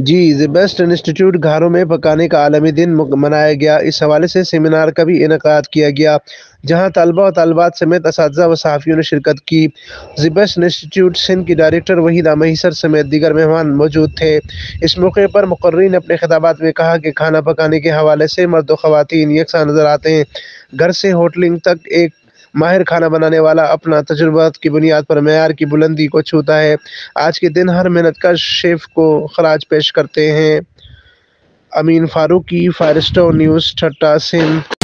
جی زیبیسٹ institute Gharo میں پکانے کا عالمی دن منایا گیا۔ اس حوالے سے سمینار کا بھی انعقاد کیا گیا جہاں طلبہ و طالبات سمیت اساتذہ و صحافیوں نے شرکت کی۔ زیبیسٹ انسٹیٹوٹ سندھ کی ڈائریکٹر وحیدہ مہیسر سمیت دیگر مہمان موجود تھے۔ اس موقع پر مقررین نے اپنے خطابات میں کہا کہ کھانا پکانے کے حوالے سے مرد و خواتین یکساں نظر آتے ہیں۔ گھر سے ہوٹلنگ تک ایک ماہر کھانا بنانے والا اپنا تجربات کی بنیاد پر معیار کی بلندی کو چھوتا ہے۔ آج کے دن ہر محنت کش شیف کو خراج پیش کرتے ہیں۔ Amin Farooqui, fire star news, Thatta, Sindh.